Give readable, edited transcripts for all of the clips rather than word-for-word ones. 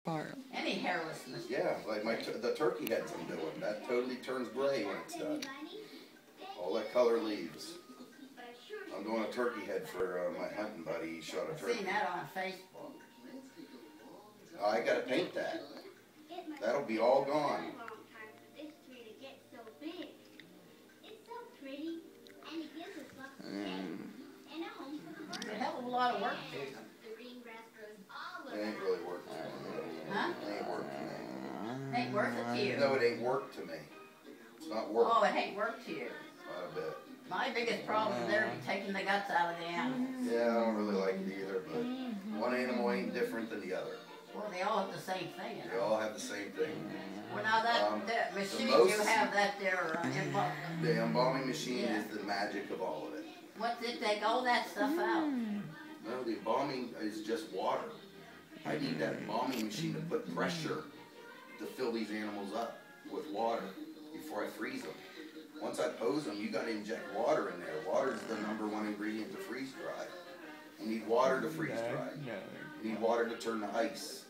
part. Any hairlessness. Yeah, like the turkey heads I'm doing. That totally turns gray when it's done. All that color leaves. I'm doing a turkey head for my hunting buddy. He shot a turkey. I've seen that on Facebook. I gotta paint that. That'll be all gone. It's a hell of a lot of work to do. It ain't really work to me. Huh? It ain't work to me. Ain't worth it to you. No, it ain't work to me. It's not work. Oh, it ain't work to you. Not a bit. My biggest problem there is taking the guts out of the animal. Yeah, I don't really like it either, but one animal ain't different than the other. Well, they all have the same thing. You They know? all have the same thing. Well, now that machine, most- you have that there embalming. The embalming machine Yeah. is the magic of all of it. What did take all that stuff out? No, the embalming is just water. I need that embalming machine to put pressure to fill these animals up with water before I freeze them. Once I pose them, you got to inject water in there. Water is the #1 ingredient to freeze dry. You need water to freeze dry. You need water to turn to ice.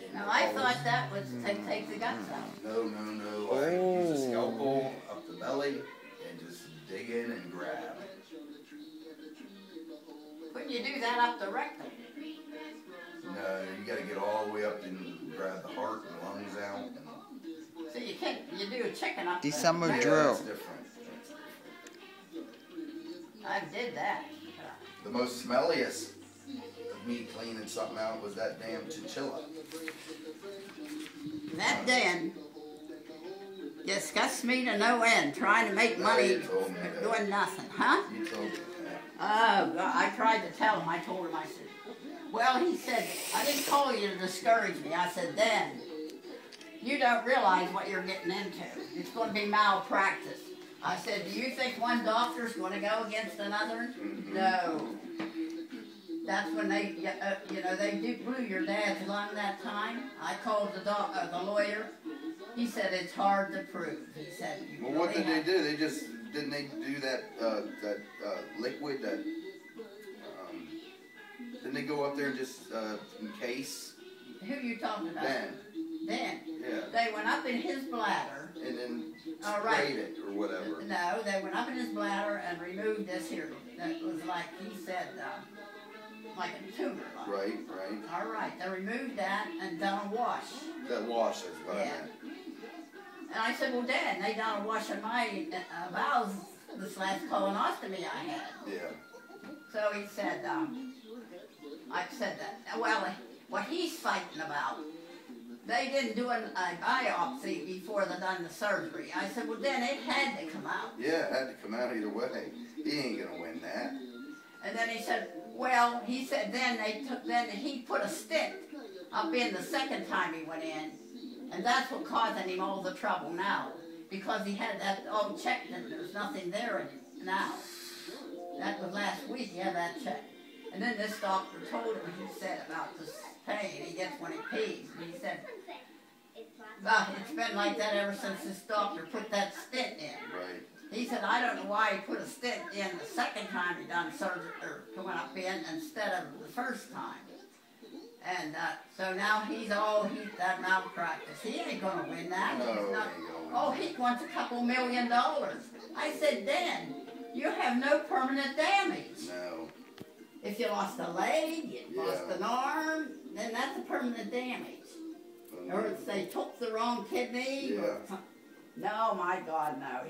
And Now, I all thought this- that was to take the guts out. No. I use a scalpel up the belly and just dig in and grab. Couldn't you do that up the rectum? No, you got to get all the way up and grab the heart and lungs out. And So you can't, you do a chicken up December the drill. That's different. I did that. The most smelliest of me cleaning something out was that damn chinchilla. That den disgusts me to no end, trying to make No, money you told me that. doing nothing, huh? You told me that. Oh, God, I tried to tell him. I told him, I said, well, he said, I didn't call you to discourage me. I said, then, you don't realize what you're getting into. It's going to be malpractice. I said, do you think one doctor's going to go against another? No. That's when they, they blew your dad's lung that time. I called the lawyer. He said it's hard to prove. He said, Well, what did they do? They just didn't they do that liquid that? Didn't they go up there and just encase? Who you talking about? Ben. Ben. Yeah. They went up in his bladder. And then All right. sprayed it or whatever. No, they went up in his bladder and removed this here. That was like, he said, like a tumor. Like. Right. All right, they removed that and done a wash. That wash is what I Yeah. meant. And I said, well, Dad, they done a wash on my bowels this last colonoscopy I had. Yeah. So he said, I said that. Well, what he's fighting about, they didn't do a biopsy before they done the surgery. I said, well, then it had to come out. Yeah, it had to come out either way. He ain't gonna win that. And then he said, well, he said then he put a stent up in the second time he went in. And that's what causing him all the trouble now. Because he had that all checked and there was nothing there in it now. That was last week, he had that checked. And then this doctor told him, he said about this pain he gets when he pees. And he said, well, it's been like that ever since this doctor put that stent in. Right. He said, I don't know why he put a stent in the second time he done surgery, or went up in, instead of the first time. And so now he's that malpractice. He ain't going to win that. No, He's not, he ain't gonna win oh, that. he wants a couple $1 million. I said, Dan, you have no permanent damage. No. If you lost a leg, you lost Yeah. an arm, then that's a permanent damage. Or if they took the wrong kidney. Yeah. Or, no, my God, no.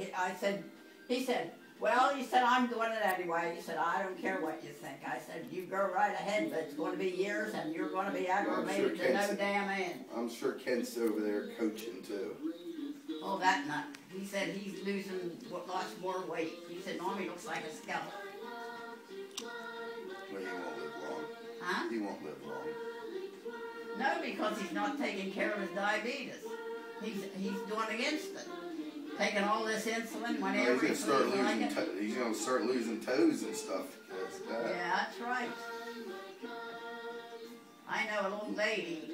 He said, well, he said, I'm doing it anyway. He said, I don't care what you think. I said, you go right ahead, but it's going to be years and you're going to be aggravated to no damn end. I'm sure Kent's over there coaching too. Oh, that nut. He said he's losing lots more weight. He said, Mom, he looks like a skeleton. Well, he won't live long. Huh? He won't live long. No, because he's not taking care of his diabetes. He's doing against it. Taking all this insulin Well, whenever he he's feels gonna like it. he's gonna start losing toes and stuff. Because of that. Yeah, that's right. I know an old lady,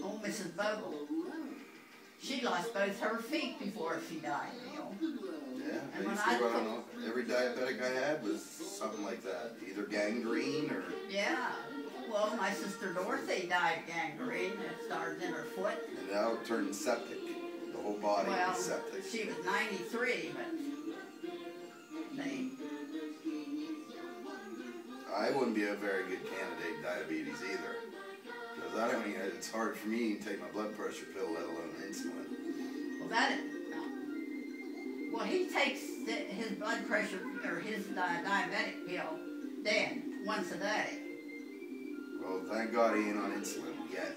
old Mrs. Bogle. She lost both her feet before she died, Neil. Yeah, And I when used to I run on every diabetic I had was something like that, either gangrene or Yeah. Well, my sister Dorothy died of gangrene. It started in her foot. And now it turned septic. The whole body Well, is septic. she was 93, but they... I wouldn't be a very good candidate diabetes either. Because I don't even, it's hard for me to take my blood pressure pill, let alone insulin. Well, well, he takes his blood pressure, or his diabetic pill, Dan, once a day. Well, thank God he ain't on insulin yet.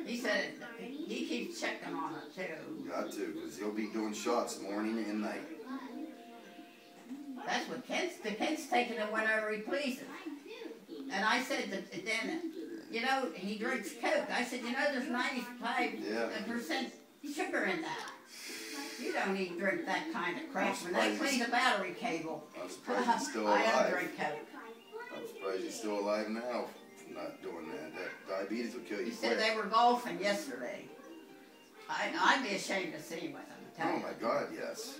He said he keeps checking on it too. Got to, because he'll be doing shots morning and night. That's what Kent's taking it whenever he pleases. And I said to Dan, you know, he drinks Coke. I said, you know, there's 95% sugar in that. You don't even drink that kind of crap. When they clean the battery cable, I'm surprised he's still alive. I don't drink Coke. I'm surprised he's still alive now from not doing that. That diabetes will kill you He quick. said they were golfing yesterday. I'd be ashamed to see with them. Oh my God, yes.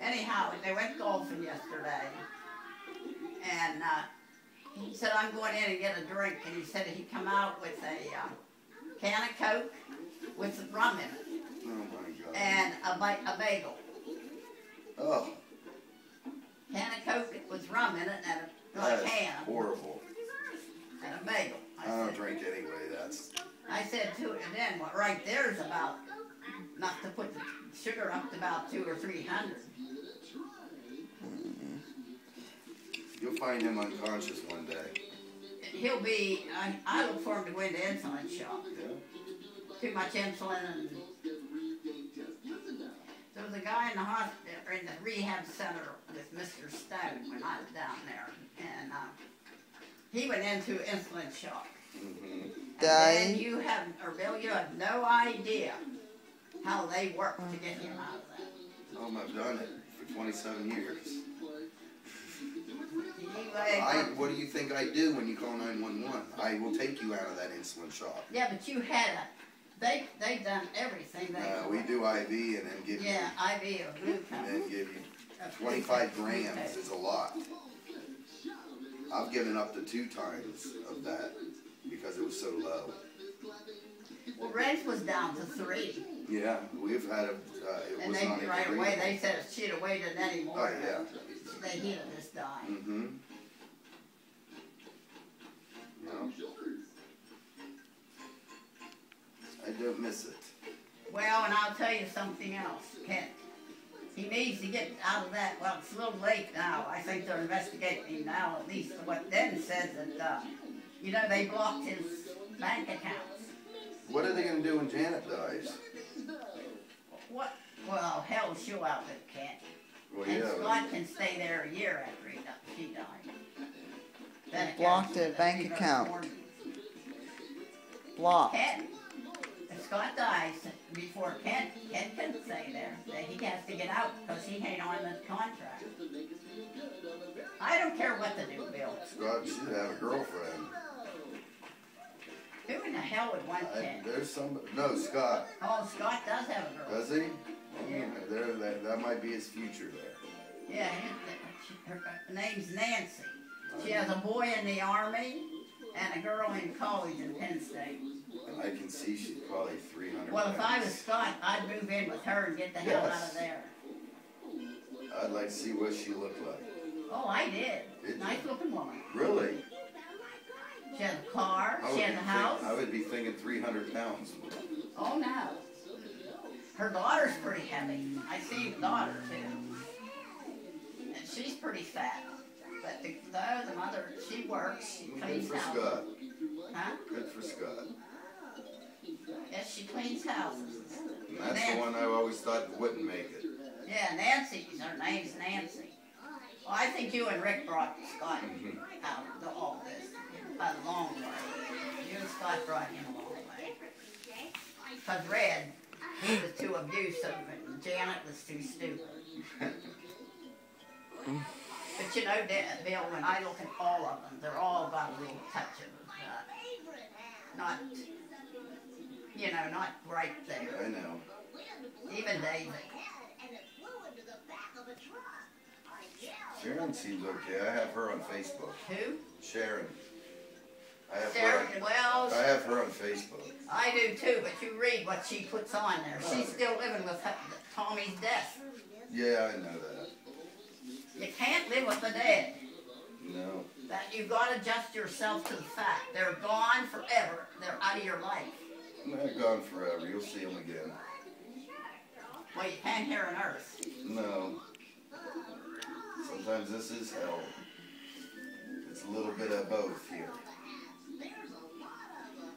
Anyhow, they went golfing yesterday, and he said, I'm going in and get a drink, and he said he'd come out with a can of Coke with some rum in it. Oh my God. And a bagel. Oh. Can of Coke with rum in it and a can. Horrible. And a bagel. I don't drink anyway, I said to him then, well, right there's about, not to put the sugar up to about 200 or 300. You'll find him unconscious one day. He'll be, I look for him to go into insulin shop. Yeah. Too much insulin and... There was a guy in the hospital, or in the rehab center with Mr. Stone when I was down there, and he went into insulin shock. Mm-hmm. And you have, or Bill, you have no idea how they work to get him out of that. Oh, I've done it for 27 years. What do you think I do when you call 911? I will take you out of that insulin shock. Yeah, but you had they've done everything they could. We do IV and then give you... Yeah, IV of glucose. And then give you 25 grams is a lot. I've given up to 2 times of that because it was so low. Well, Reg was down to 3. Yeah, we've had it and was they not even right away, breathable. they said if she'd have waited any more, Oh, yeah. he'd have just died. Mm-hmm. No. I don't miss it. Well, and I'll tell you something else, Kent. He needs to get out of that. Well, it's a little late now. I think they're investigating him now, at least what Den says that, you know, they blocked his bank accounts. What are they going to do when Janet dies? What? Well, hell, she'll outlive Kent. Well, And yeah, Scott can stay there a year after she died. Then it Blocked goes a to bank the account. Mormons. Blocked. Kent, if Scott dies before Kent can stay there. He has to get out because he ain't on the contract. I don't care what to do, Bill. Scott should have a girlfriend. Who in the hell would want Kent? There's somebody. No, Scott. Oh, Scott does have a girl. Does he? Yeah. That might be his future there. Yeah, her name's Nancy. She has a boy in the Army and a girl in college in Penn State. And I can see she's probably 300 Well, if I pounds. was Scott, I'd move in with her and get the hell out of there. I'd like to see what she looked like. Oh, I did. Did you? Nice looking woman. Really? She has a car, she has a house. I would be thinking 300 pounds. Oh, no. Her daughter's pretty heavy. I see the daughter, too. And she's pretty fat. But the other mother, she works, she Good cleans for houses. Scott. Huh? Good for Scott. Yes, she cleans houses. And that's the one I always thought wouldn't make it. Yeah, her name's Nancy. Well, I think you and Rick brought Scott out of all this a long way. You and Scott brought him a long way. Because Red, he was too abusive and Janet was too stupid. But you know, Bill, when I look at all of them, they're all got a little touch of not, you know, not right there. I know. Even David. Sharon seems okay. I have her on Facebook. Who? Sharon. I have Sarah, her. well, I have her on Facebook. I do too, but you read what she puts on there. She's still living with Tommy's death. Yeah, I know that. You can't live with the dead. No. That you've got to adjust yourself to the fact they're gone forever. They're out of your life. They're gone forever. You'll see them again. Well, you can't hear an earth. No. Sometimes this is hell. It's a little bit of both here.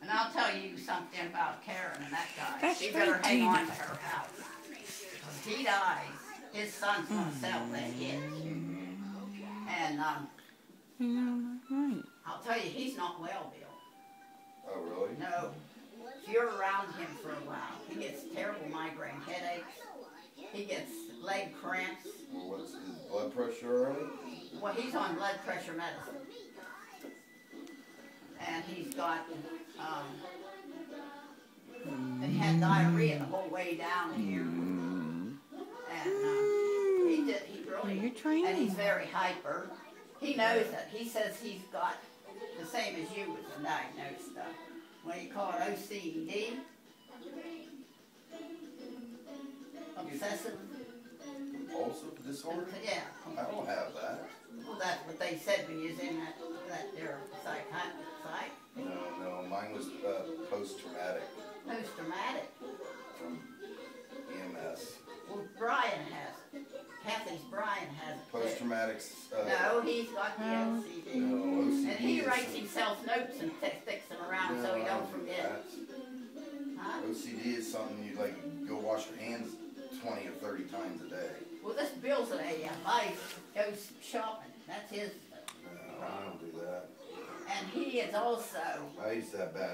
And I'll tell you something about Karen and that guy. That's She better right, hang Gina. on to her house. When he dies, his son's going to sell that his. And Right. I'll tell you, he's not well, Bill. Oh, really? No. If you're around him for a while, he gets terrible migraine headaches. He gets leg cramps. Well, what's his blood pressure already? Well, he's on blood pressure medicine. And he's got, he had diarrhea the whole way down here. And he really, You're training. and he's very hyper. He knows it. He says he's got the same as you with the diagnosed stuff. What do you call it, OCD? Obsessive? Compulsive disorder? Yeah. I don't have that. Well, that's what they said when you was in that there psych. No, mine was post-traumatic Post-traumatic. from EMS. Well, Brian has it. Kathy's Brian has it. too. Post-traumatic, No, he's got the OCD. no, OCD And he is writes some- himself notes and sticks them around so he No, I don't do forget. that. Huh? OCD is something you like go wash your hands 20 or 30 times a day. Well, this Bill's an life goes shopping. That's his. No, I don't do that. And he is also I used to have bad